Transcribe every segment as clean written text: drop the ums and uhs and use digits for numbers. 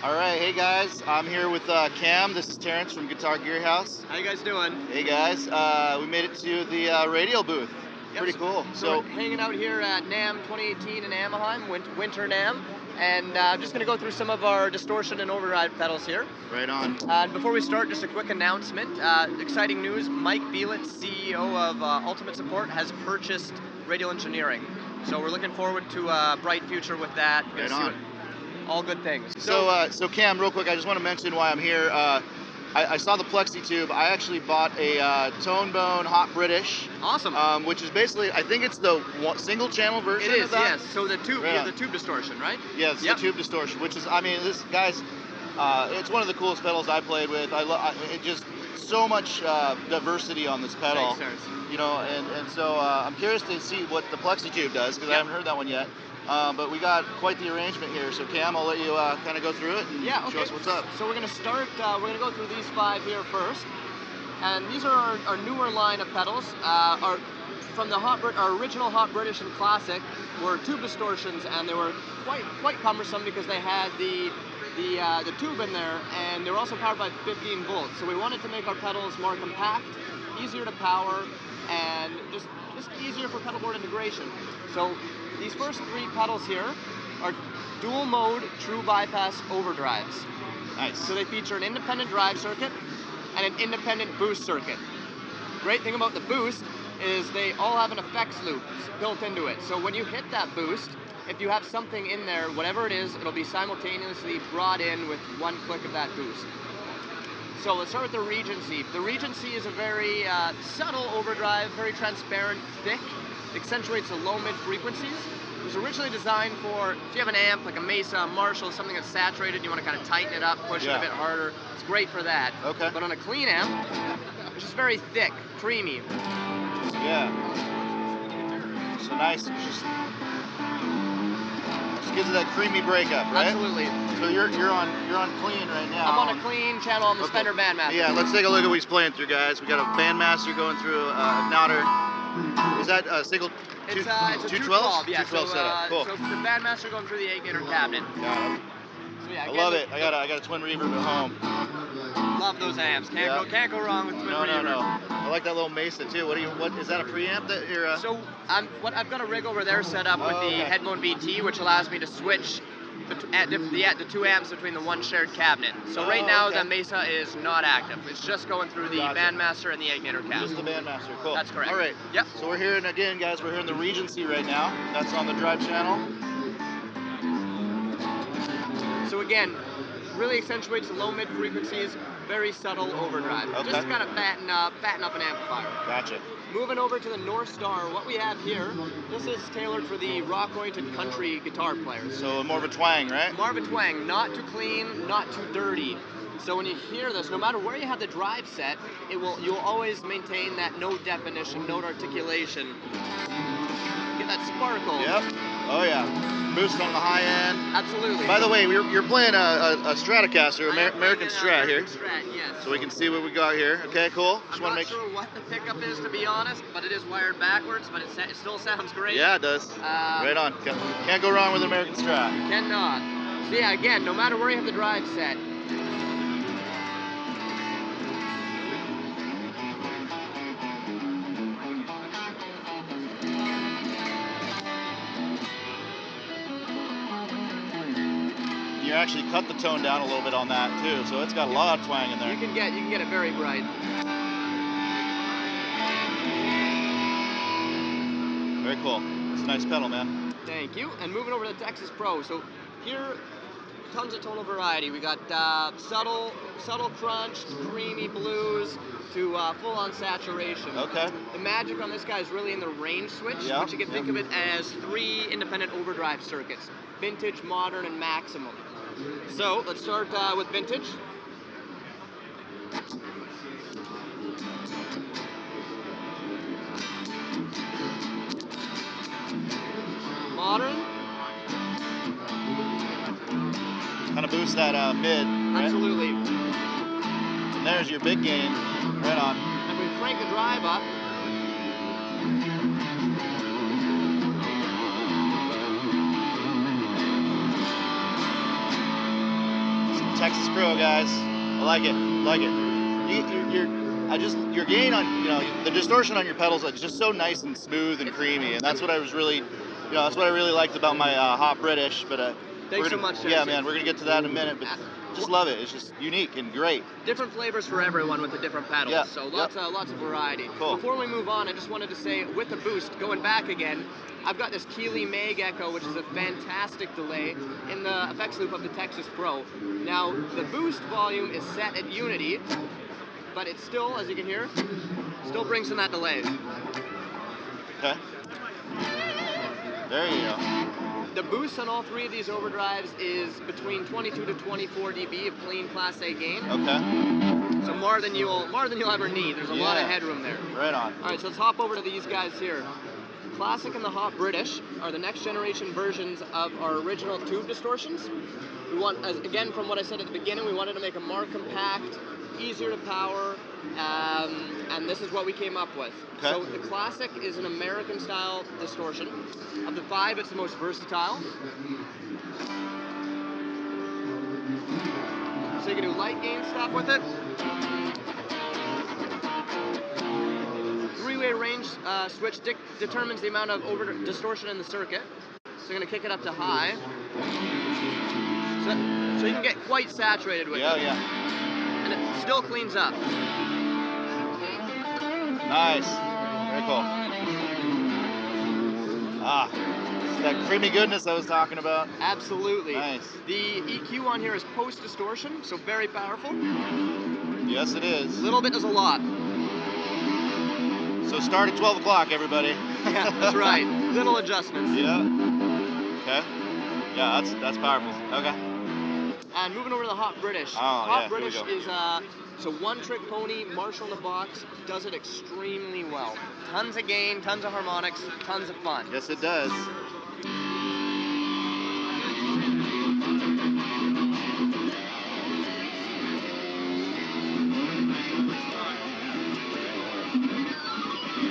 All right, hey guys, I'm here with Cam. This is Terrence from Guitar Gear House. How you guys doing? Hey guys, we made it to the Radial booth. Yep. Pretty cool. So we're hanging out here at NAMM 2018 in Anaheim, Winter NAMM, and I'm just going to go through some of our distortion and overdrive pedals here. Right on. Before we start, just a quick announcement. Exciting news, Mike Beelitz, CEO of Ultimate Support, has purchased Radial Engineering. So we're looking forward to a bright future with that. Right on. All good things. So Cam, real quick, I just want to mention why I'm here. I saw the Plexi Tube. I actually bought a Tone Bone Hot British. Awesome. Which is basically, I think it's the single channel version it is, of that. yes. So the tube, Right the tube distortion, right? Yeah, it's the tube distortion, which is, I mean, this guys, it's one of the coolest pedals I played with. It just so much diversity on this pedal. Makes sense. You know, and so I'm curious to see what the Plexi Tube does because I haven't heard that one yet. But we got quite the arrangement here. So Cam, I'll let you kind of go through it and show us what's up. So we're going to start, we're going to go through these 5 here first. And these are our newer line of pedals. From the our original Hot British and Classic were tube distortions, and they were quite cumbersome because they had the tube in there, and they were also powered by 15 volts. So we wanted to make our pedals more compact, easier to power, and just easier for pedal board integration. So these first 3 pedals here are dual mode true bypass overdrives. Nice. So they feature an independent drive circuit and an independent boost circuit. Great thing about the boost is they all have an effects loop built into it. So when you hit that boost, if you have something in there, whatever it is, it'll be simultaneously brought in with one click of that boost. So let's start with the Regency. The Regency is a very subtle overdrive, very transparent, thick, accentuates the low mid frequencies. It was originally designed for, if you have an amp like a Mesa, a Marshall, something that's saturated, you want to kind of tighten it up, push it a bit harder. It's great for that. Okay. But on a clean amp, it's just very thick, creamy. Yeah. So nice. Just gives it that creamy breakup, right? Absolutely. So you're on clean right now. I'm on a clean channel on the Fender Bandmaster. Yeah, let's take a look at what he's playing through, guys. We got a Bandmaster going through a Naughter. Is that a single? It's a 212? Yeah. 212 setup. Cool. So the Bandmaster going through the 8-gator cabinet. Got it. So yeah, I love it. I got a twin reverb at home. Love those amps. Can't go wrong with twin reverb. No. I like that little Mesa too. What is that, a preamp that you're? So I've got a rig over there set up with the Headphone VT, which allows me to switch the 2 amps between the one shared cabinet. So right now the Mesa is not active. It's just going through the Bandmaster and the 8-gator cabinet. Just the Bandmaster. Cool. That's correct. All right. Yep. So we're hearing again, guys. We're hearing the Regency right now. That's on the drive channel. So again, really accentuates the low mid frequencies. Very subtle overdrive. Okay. Just to kind of fatten up an amplifier. Gotcha. Moving over to the North Star, what we have here, this is tailored for the rock-oriented country guitar players. So more of a twang, right? More of a twang, not too clean, not too dirty. So when you hear this, no matter where you have the drive set, you'll always maintain that note definition, note articulation. Get that sparkle. Yep. Oh yeah. Boost on the high end. Absolutely. By the way, you're playing a Stratocaster, American Strat here. Strat, yes. So we can see what we got here. Okay, cool. I'm not sure what the pickup is, to be honest, but it is wired backwards, but it still sounds great. Yeah, it does. Right on. Can't go wrong with an American Strat. Cannot. So yeah, again, no matter where you have the drive set, You actually cut the tone down a little bit on that too, so it's got a lot of twang in there. you can get it very bright. Very cool. It's a nice pedal, man. Thank you. And moving over to the Texas Pro. So here, tons of tonal variety. We got subtle crunch, creamy blues, to full-on saturation. Okay. The magic on this guy is really in the range switch, which you can think of it as 3 independent overdrive circuits: vintage, modern, and maximum. So let's start with vintage. Modern. Kind of boost that mid. Right? Absolutely. And there's your big gain. Right on. And we crank the drive up. Texas Pro, guys. I like it. Like it. Your gain on, the distortion on your pedals is just so nice and smooth and creamy, and that's what I was really, that's what I really liked about my Hot British. But thanks so much, yeah, man, we're gonna get to that in a minute. But just love it. It's just unique and great. Different flavors for everyone with the different pedals. Yeah. So lots of variety. Cool. Before we move on, I just wanted to say, with the boost, going back again, I've got this Keeley Mag Echo, which is a fantastic delay in the effects loop of the Texas Pro. Now, the boost volume is set at unity, but it still, as you can hear, still brings in that delay. Okay. There you go. The boost on all three of these overdrives is between 22 to 24 dB of clean Class A gain. Okay. So more than you'll ever need. There's a lot of headroom there. Right on. All right, so let's hop over to these guys here. Classic and the Hot British are the next generation versions of our original tube distortions. We want, again, from what I said at the beginning, we wanted to make them more compact, easier to power, and this is what we came up with. Okay. So the Classic is an American style distortion. Of the 5, it's the most versatile. So you can do light gain stuff with it. Three-way range switch determines the amount of distortion in the circuit. So you're going to kick it up to high. So you can get quite saturated with it. Yeah. And it still cleans up. Nice. Very cool. It's that creamy goodness I was talking about. Absolutely. Nice. The EQ on here is post-distortion, so very powerful. Yes, it is. A little bit does a lot. So start at 12 o'clock, everybody. Yeah, that's right. Little adjustments. Yeah. Okay. Yeah, that's powerful. Okay. And moving over to the Hot British. Hot British is so one-trick pony, Marshall in the box, does it extremely well. Tons of gain, tons of harmonics, tons of fun. Yes, it does.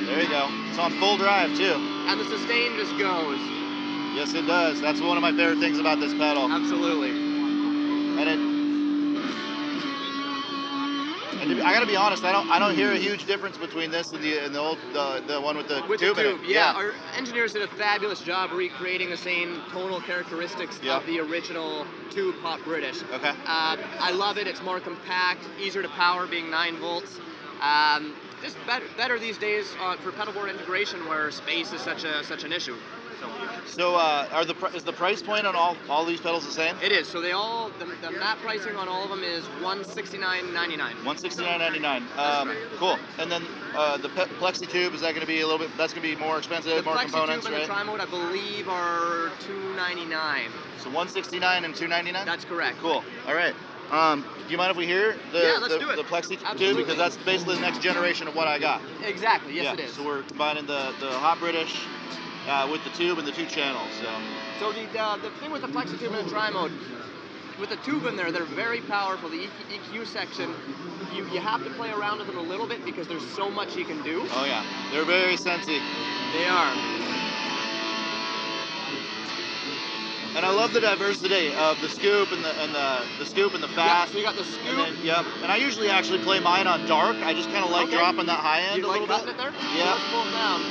There you go. It's on full drive too. And the sustain just goes. Yes, it does. That's one of my favorite things about this pedal. Absolutely. And I gotta be honest, I don't hear a huge difference between this and the old the one with the tube in it. Yeah, our engineers did a fabulous job recreating the same tonal characteristics of the original tube Hot British. Okay. I love it. It's more compact, easier to power, being 9 volts. Just better these days for pedal board integration, where space is such an issue. So is the price point on all these pedals the same? It is. So the MAP pricing on all of them is $169.99. $169.99. Right. Cool. And then the Plexi tube, is that going to be a little bit? That's going to be more expensive, more components, right? The Plexi tube and the Tri-Mode, I believe, are $299. So $169 and $299. That's correct. Cool. All right. Do you mind if we hear the Plexi tube, because that's basically the next generation of what I got? Exactly. Yes, it is. So we're combining the Hot British with the tube and the 2 channels. So the thing with the Plexi tube and the Tri-Mode, with the tube in there, they're very powerful. The EQ section, you have to play around with it a little bit because there's so much you can do. Oh yeah, they're very sensy. They are. And I love the diversity of the scoop and the scoop and the fast. Yeah, so you got the scoop. And then, and I usually actually play mine on dark. I just kind of like dropping that high end a little bit. It there? Yeah. So let's pull it down.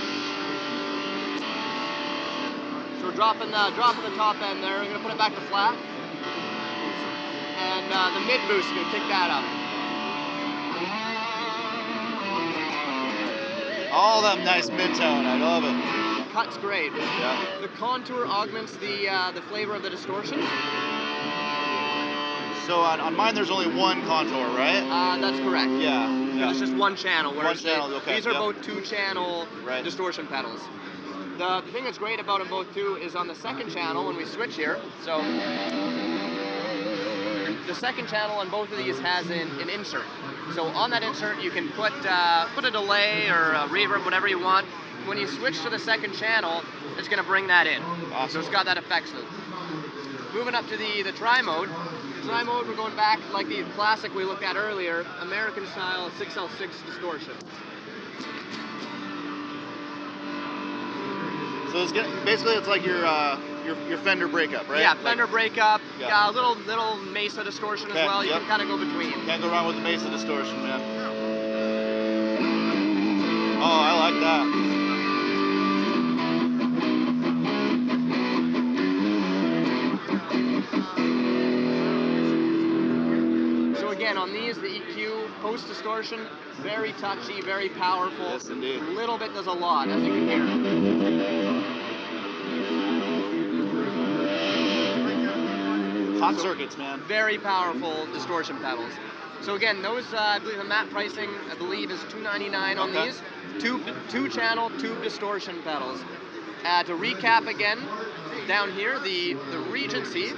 So we're dropping the top end there. We're gonna put it back to flat. And the mid boost is gonna kick that up. All that nice mid-tone, I love it. Cut's great. Yeah. The contour augments the flavor of the distortion. So on mine, there's only one contour, right? That's correct. Yeah. It's just one channel. One channel, okay. These are both 2-channel distortion pedals. The thing that's great about them both too is on the second channel when we switch here. So the second channel on both of these has an insert. So on that insert, you can put a delay or a reverb, whatever you want. When you switch to the second channel, it's going to bring that in. Awesome. So it's got that effects loop. Moving up to the Tri-Mode. Tri-Mode, we're going back like the Classic we looked at earlier, American style 6L6 distortion. So it's basically it's like your your fender breakup, right? Yeah, fender breakup. Yeah. Yeah, a little Mesa distortion Okay, as well. You yep. can kind of go between. Can't go wrong with the Mesa distortion, man. Oh, I like that. So again, on these, the EQ, post distortion, very touchy, very powerful. Yes, indeed. A little bit does a lot, as you can hear. Hot circuits, man. Very powerful distortion pedals. So again, those, I believe the matte pricing, I believe, is $299 on Okay. these. Two channel, tube distortion pedals. To recap again, down here, the Regency.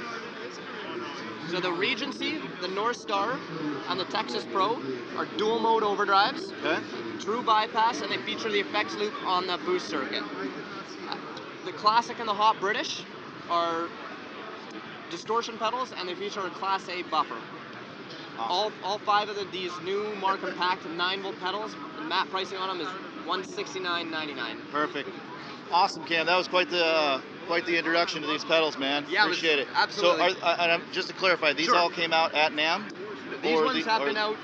So the Regency, the North Star, and the Texas Pro are dual mode overdrives, Okay. true bypass, and they feature the effects loop on the boost circuit. The Classic and the Hot British are distortion pedals, and they feature a Class A buffer. Awesome. All five of these new Markham packed 9-volt pedals, the matte pricing on them is $169.99. Perfect. Awesome, Cam. That was quite the introduction to these pedals, man. Yeah, Appreciate it. absolutely. So, just to clarify, these Sure. all came out at NAMM? These ones have been out.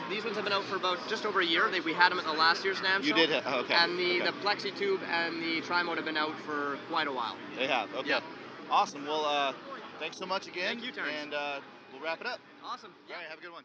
These ones have been out for about just over a year. We had them at the last year's NAMM show. You did. Okay. And okay. the Plexi Tube and the Tri-Mode have been out for quite a while. They have. Okay. Yeah. Awesome. Well, thanks so much again. Thank you, Terrence. And we'll wrap it up. Awesome. All right. Have a good one.